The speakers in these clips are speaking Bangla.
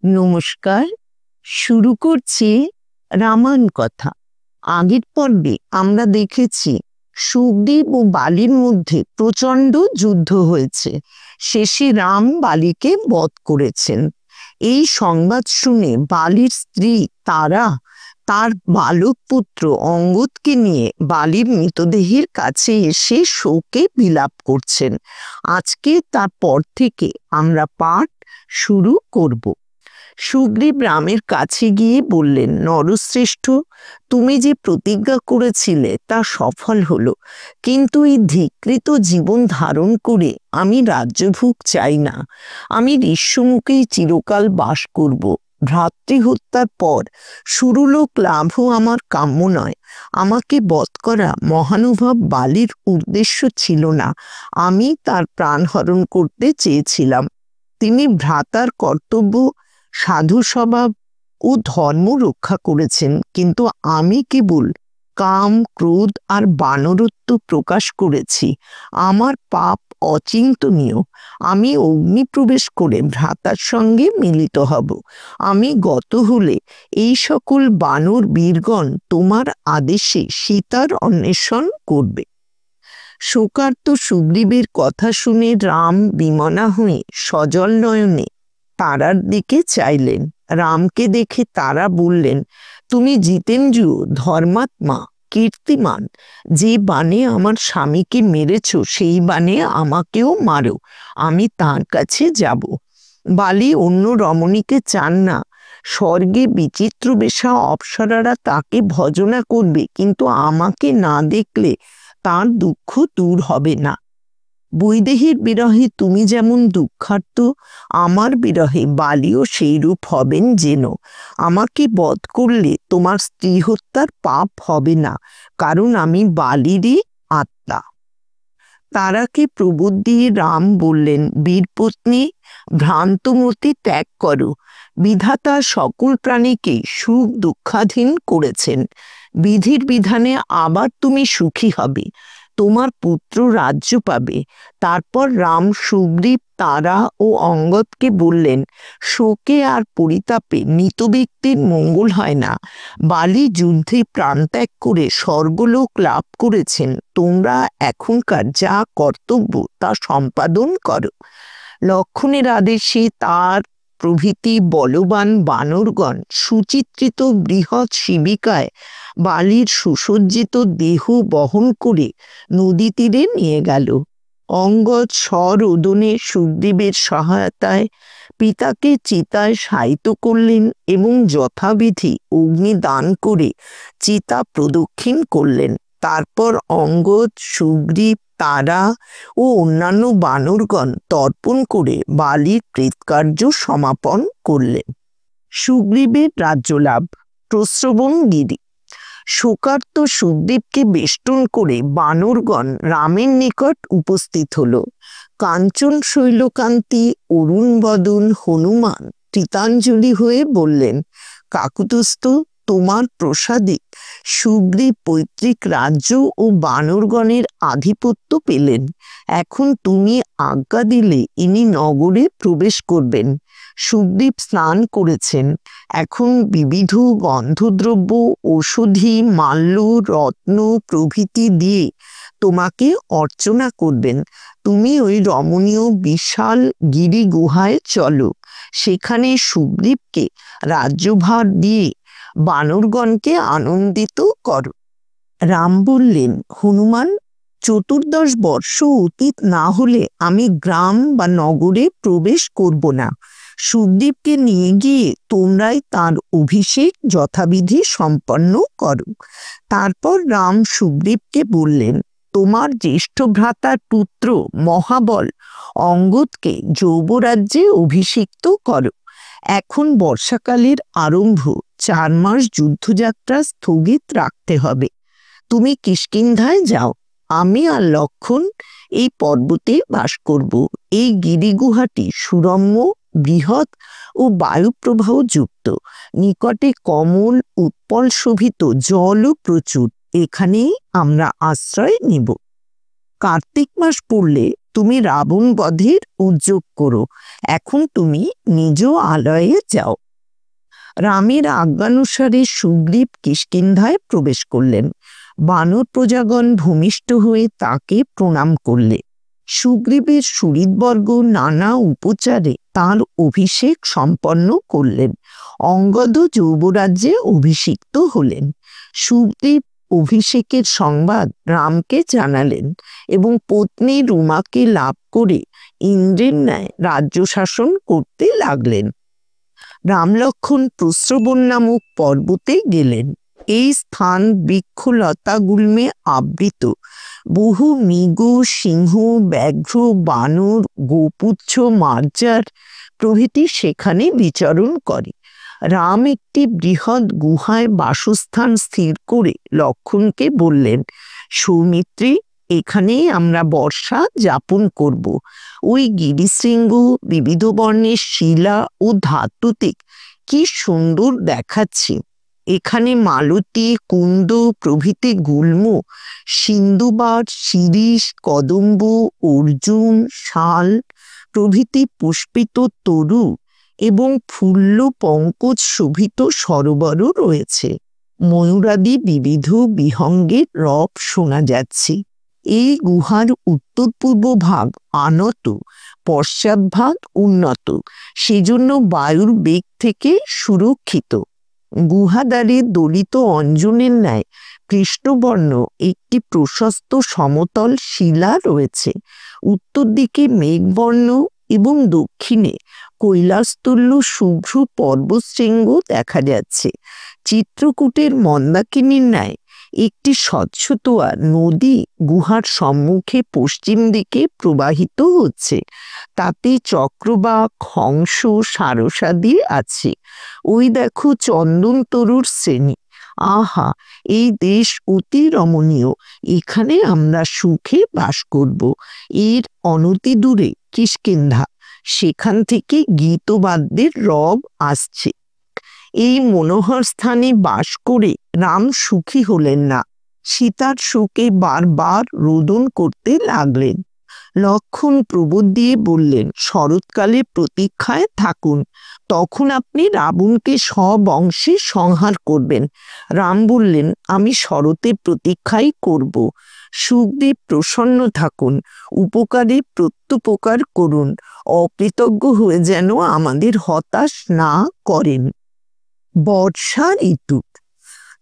নমস্কার। শুরু করছি রামায়ণ কথা। আগের পর্বে আমরা দেখেছি সুগ্রীব ও বালির মধ্যে প্রচণ্ড যুদ্ধ হয়েছে। শেষে রাম বালিকে বধ করেছেন। এই সংবাদ শুনে বালির স্ত্রী তারা তার বালক পুত্র অঙ্গদকে নিয়ে বালির মৃতদেহের কাছে এসে শোকে বিলাপ করছেন। আজকে তারপর থেকে আমরা পাঠ শুরু করব। সুগ্রীব রামের কাছে গিয়ে বললেন, নরশ্রেষ্ঠ, তুমি যে প্রতিজ্ঞা করেছিলে তা সফল হলো, কিন্তু এই ধিকৃত জীবন ধারণ করে আমি রাজ্যভোগ চাই না। আমি ঋষ্যমুখেই চিরকাল বাস করব। ভ্রাতৃ হত্যার পর সুরলোক লাভও আমার কাম্য নয়। আমাকে বধ করা মহানুভব বালির উদ্দেশ্য ছিল না। আমি তার প্রাণ হরণ করতে চেয়েছিলাম। তিনি ভ্রাতার কর্তব্য, সাধু স্বভাব ও ধর্ম রক্ষা করেছেন, কিন্তু আমি কেবল কাম, ক্রোধ আর বানরত্ব প্রকাশ করেছি। আমার পাপ অচিন্তনীয়। আমি অগ্নি প্রবেশ করে ভ্রাতার সঙ্গে মিলিত হব। আমি গত হলে এই সকল বানর বীরগণ তোমার আদেশে সীতার অন্বেষণ করবে। শোকার্ত সুগ্রীবের কথা শুনে রাম বিমনা হয়ে সজল নয়নে তারার দিকে চাইলেন। রামকে দেখে তারা বললেন, তুমি জিতেন্দ্র, ধর্মাত্মা, কীর্তিমান। যে বাণে আমার স্বামীকে মেরেছ সেই বাণে আমাকেও মারো, আমি তার কাছে যাব। বালি অন্য রমণীকে চান না। স্বর্গে বিচিত্র বেশা অপ্সরারা তাকে ভজনা করবে, কিন্তু আমাকে না দেখলে তার দুঃখ দূর হবে না। বৈদেহীর বিরহে তুমি যেমন দুঃখার্ত, আমার বিরহে বালিও সেইরূপ হবেন যেন। আমাকে বধ করলে তোমার স্ত্রী হত্যার পাপ হবে না, কারণ আমি বালিরই আত্মা। তারাকে প্রবোধ দিয়ে রাম বললেন, বীরপত্নী, ভ্রান্তমতি ত্যাগ করো। বিধাতা সকল প্রাণীকে সুখ দুঃখাধীন করেছেন। বিধির বিধানে আবার তুমি সুখী হবে, তোমার পুত্র রাজ্য পাবে। তারপর রাম সুগ্রীব, তারা ও অঙ্গদকে বললেন, শোকে আর পরিতাপে মৃত ব্যক্তির মঙ্গল হয় না। বালি যুদ্ধে প্রাণত্যাগ করে স্বর্গলোক লাভ করেছেন। তোমরা এখনকার যা কর্তব্য তা সম্পাদন করো। লক্ষণের আদেশে তার প্রভৃতি বলবান বানরগণ সুচিত্রিত বৃহৎ শিবিকায় বালির সুসজ্জিত দেহ বহন করে নদী তীরে নিয়ে গেল। অঙ্গদ স্বরোদনে সুগ্রীবের সহায়তায় পিতাকে চিতায় শায়িত করলেন এবং যথাবিধি অগ্নি দান করে চিতা প্রদক্ষিণ করলেন। তারপর অঙ্গদ, সুগ্রীব, তারা ও অন্যান্য বানরগণ তর্পণ করে বালির কৃতকার্য সমাপন করলেন। সুগ্রীবের রাজ্যলাভ। প্রস্রবণগিরি। শোকার্ত সুগ্রীবকে বেষ্টন করে বানরগণ রামের নিকট উপস্থিত হল। কাঞ্চন শৈলকান্তি অরুণ বদন হনুমান কৃতাঞ্জলি হয়ে বললেন, কাকুতস্থ, তোমার প্রসাদে সুগ্রীব পৈতৃক রাজ্য ও বানরগণের আধিপত্য পেলেন। এখন তুমি আজ্ঞা দিলে ইনি নগরে প্রবেশ করবেন। সুগ্রীব স্নান করেছেন। এখন বিবিধ গন্ধদ্রব্য, ঔষধি, মাল্য, রত্ন প্রভৃতি দিয়ে তোমাকে অর্চনা করবেন। তুমি ওই রমণীয় বিশাল গিরি গুহায় চলো। সেখানে সুগ্রীবকে রাজ্যভার দিয়ে বানরগণকে আনন্দিত করো। রাম বললেন, হনুমান, 14 বর্ষ অতীত না হলে আমি গ্রাম বা নগরে প্রবেশ করব না। সুগ্রীবকে নিয়ে গিয়ে তোমরাই তার অভিষেক যথাবিধি সম্পন্ন করো। তারপর রাম সুগ্রীবকে বললেন, তোমার জ্যেষ্ঠ ভ্রাতার পুত্র মহাবল অঙ্গদকে যৌবরাজ্যে অভিষিক্ত করো। এখন বর্ষাকালের আরম্ভ, 4 মাস যুদ্ধযাত্রা স্থগিত রাখতে হবে। তুমি কিষ্কিন্ধায় যাও। আমি আর লক্ষণ এই পর্বতে বাস করব। এই গিরিগুহাটি সুরম্য, বৃহৎ ও বায়ুপ্রবাহ যুক্ত। নিকটে কমল উৎপল শোভিত জলও প্রচুর। এখানেই আমরা আশ্রয় নিব। কার্তিক মাস পড়লে তুমি রাবণ বধের উদ্যোগ করো। এখন তুমি নিজ আলয়ে যাও। রামের আজ্ঞানুসারে সুগ্রীব কিষ্কিন্ধায় প্রবেশ করলেন। বানর প্রজাগণ ভূমিষ্ঠ হয়ে তাকে প্রণাম করলে। সুগ্রীবের সুহৃদবর্গ নানা উপচারে তাঁর অভিষেক সম্পন্ন করলেন। অঙ্গদ যৌবরাজ্যে অভিষিক্ত হলেন। সুগ্রীব অভিষেকের সংবাদ রামকে জানালেন এবং পত্নী রুমাকে লাভ করে ইন্দ্রের ন্যায় রাজ্য শাসন করতে লাগলেন। রামলক্ষণ প্রস্রবণ নামক পর্বতে গেলেন। এই স্থান বৃক্ষলতা গুল্মে আবৃত। বহু মৃগ, সিংহ, ব্যাঘ্র, বানর, গোপুচ্ছ, মার্জার প্রভৃতি সেখানে বিচরণ করে। রাম একটি বৃহৎ গুহায় বাসস্থান স্থির করে লক্ষণকে বললেন, সৌমিত্রী, এখানেই আমরা বর্ষা যাপন করব। ওই গিরিশৃঙ্গ বিবিধ বর্ণের শিলা ও ধাতুতে কি সুন্দর দেখাচ্ছে। এখানে মালতী, কুন্দ প্রভৃতি গুল্ম, সিন্ধুবার, শিরীষ, কদম্ব, অর্জুন, শাল প্রভৃতি পুষ্পিত তরু এবং ফুল্ল পঙ্কজ শোভিত সরোবরও রয়েছে। ময়ূরাদি বিবিধ বিহঙ্গের রব শোনা যাচ্ছে। এই গুহার উত্তর পূর্ব ভাগ আনত, পশ্চাৎ ভাগ উন্নত, সেজন্য বায়ুর বেগ থেকে সুরক্ষিত। গুহাদ্বারে দলিত অঞ্জনের ন্যায় কৃষ্ণবর্ণ একটি প্রশস্ত সমতল শিলা রয়েছে। উত্তর দিকে মেঘবর্ণ এবং দক্ষিণে কৈলাসতুল্য শুভ্র পর্বতশৃঙ্গ দেখা যাচ্ছে। চিত্রকূটের মন্দাকিনীর ন্যায় একটি স্বচ্ছতোয়া নদী গুহার সম্মুখে পশ্চিম দিকে প্রবাহিত হচ্ছে। তাতে চক্রবাক, হংস, সারসাদি আছে। ওই দেখো চন্দন তরুর শ্রেণী। আহা, এই দেশ অতি রমণীয়। এখানে আমরা সুখে বাস করব। এর অনতি দূরে কিষ্কিন্ধা, সেখান থেকে গীতবাদ্যের রব আসছে। এই মনোহর স্থানে বাস করে রাম সুখী হলেন না। সীতার শোকে বারবার রোদন করতে লাগলেন। লক্ষণ প্রবোধ দিয়ে বললেন, শরৎকালে প্রতীক্ষায় থাকুন, তখন আপনি রাবণকে সবংশে সংহার করবেন। রাম বললেন, আমি শরতের প্রতীক্ষাই করব। সুগ্রীব, প্রসন্ন থাকুন, উপকারে প্রত্যুপকার করুন, অকৃতজ্ঞ হয়ে যেন আমাদের হতাশ না করেন। বর্ষা ঋতু।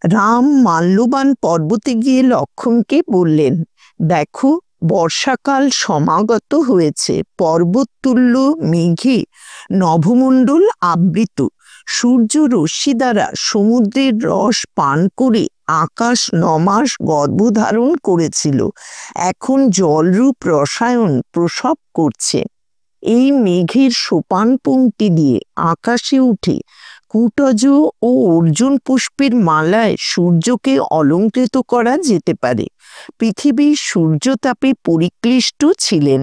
রাম মাল্যবান পর্বতে গিয়ে লক্ষণকে বললেন, দেখো, বর্ষাকাল সমাগত হয়েছে। পর্বততুল্য মেঘে নভমণ্ডল আবৃত। সূর্য রশ্মি দ্বারা সমুদ্রের রস পান করে আকাশ 9 মাস গর্ভধারণ করেছিল, এখন জলরূপ রসায়ন প্রসব করছে। এই মেঘের সোপান পংক্তি দিয়ে আকাশে উঠে কুটজ ও অর্জুন পুষ্পের মালায় সূর্যকে অলঙ্কৃত করা যেতে পারে। পৃথিবী সূর্যতাপে পরিক্লিষ্ট ছিলেন,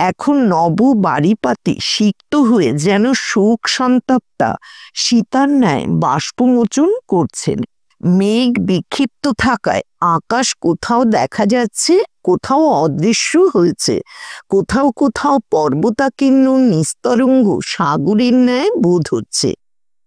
এখন নব বাড়িপাতে সিক্ত হয়ে যেন শোক সন্তপ্তা সীতার ন্যায় বাষ্পমোচন করছেন। মেঘ বিক্ষিপ্ত থাকায় আকাশ কোথাও দেখা যাচ্ছে, কোথাও অদৃশ্য হয়েছে। কোথাও কোথাও পর্বতাকীর্ণ নিস্তরঙ্গ সাগরের ন্যায় বোধ হচ্ছে।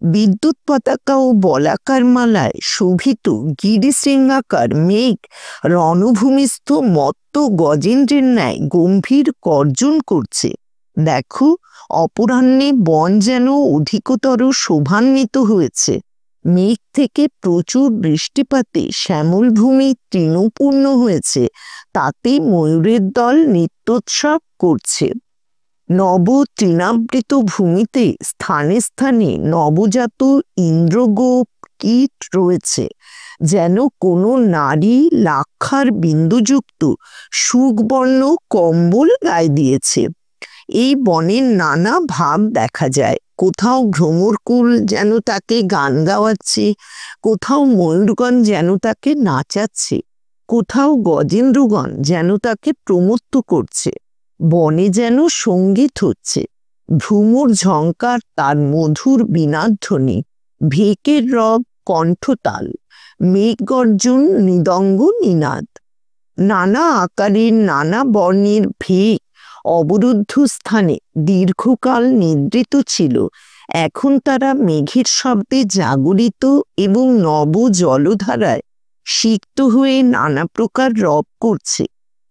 বিদ্যুৎ পতাকা ও বলাকার মালায় শোভিত গিরিশৃঙ্গাকার মেঘ রণভূমিস্থ মত্ত গজেন্দ্রের ন্যায় গম্ভীর গর্জন করছে। দেখো, অপরাহ্নে বন যেন অধিকতর শোভান্বিত হয়েছে। মেঘ থেকে প্রচুর বৃষ্টিপাতে শ্যামল ভূমি তৃণপূর্ণ হয়েছে। তাতে ময়ূরের দল নৃত্যোৎসব করছে। নব তৃণাবৃত ভূমিতে স্থানে স্থানে নবজাত ইন্দ্রগোপ কীট রয়েছে, যেন কোনো নারী লাক্ষার বিন্দুযুক্ত সুখবর্ণ কম্বল গায়ে দিয়েছে। এই বনের নানা ভাব দেখা যায়। কোথাও ভ্রমরকুল যেন তাকে গান গাওয়াচ্ছে, কোথাও ময়ূরগণ যেন তাকে নাচাচ্ছে, কোথাও গজেন্দ্রগণ যেন তাকে প্রমত্ত করছে। বনে যেন সঙ্গীত হচ্ছে। ভ্রমর ঝঙ্কার তার মধুর বীণাধ্বনি, ভেকের রব কণ্ঠতাল, মেঘ গর্জন মৃদঙ্গ নিনাদ। নানা আকারের নানা বর্ণের ভেক অবরুদ্ধ স্থানে দীর্ঘকাল নিদ্রিত ছিল। এখন তারা মেঘের শব্দে জাগরিত এবং নব জলধারায় সিক্ত হয়ে নানা প্রকার রব করছে।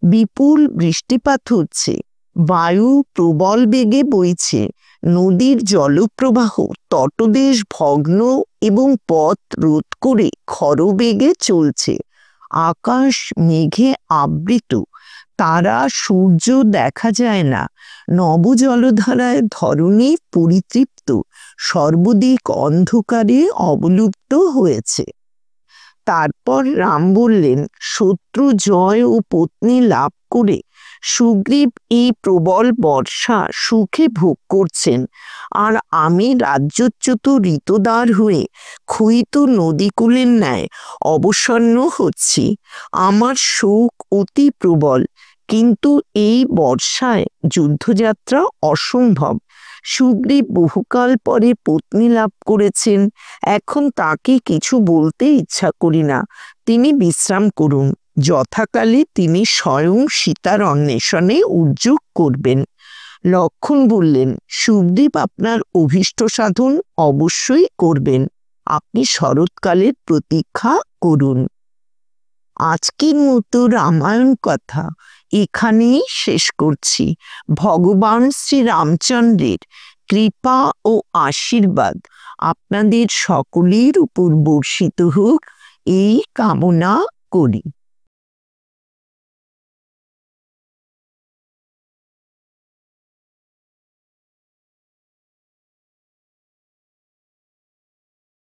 বিপুল বৃষ্টিপাত হচ্ছে, বায়ু প্রবল বেগে বইছে, নদীর জলপ্রবাহ তটদেশ ভগ্ন এবং পথ রোধ করে খরবেগে চলছে। আকাশ মেঘে আবৃত, তারা সূর্য দেখা যায় না। নবজলধারায় ধরণী পরিতৃপ্ত, সর্বদিক অন্ধকারে অবলুপ্ত হয়েছে। তারপর রাম বললেন, শত্রু জয় ও পত্নী লাভ করে সুগ্রীব এই প্রবল বর্ষা সুখে ভোগ করছেন, আর আমি রাজ্যচ্যুত ঋতদার হয়ে ক্ষয়িত নদীকূলের ন্যায় অবসন্ন হচ্ছি। আমার শোক অতি প্রবল, কিন্তু এই বর্ষায় যুদ্ধযাত্রা অসম্ভব। সুগ্রীব বহুকাল পরে পত্নী লাভ করেছেন, এখন তাকে কিছু বলতে ইচ্ছা করি না। তিনি বিশ্রাম করুন, যথাকালে তিনি স্বয়ং সীতার অন্বেষণে উদ্যোগ করবেন। লক্ষ্মণ বললেন, সুগ্রীব আপনার অভীষ্ট সাধন অবশ্যই করবেন, আপনি শরৎকালের প্রতীক্ষা করুন। আজকের মতো রামায়ণ কথা এখানেই শেষ করছি। ভগবান শ্রী রামচন্দ্রের কৃপা ও আশীর্বাদ আপনাদের সকলের উপর বর্ষিত হোক, এই কামনা করি।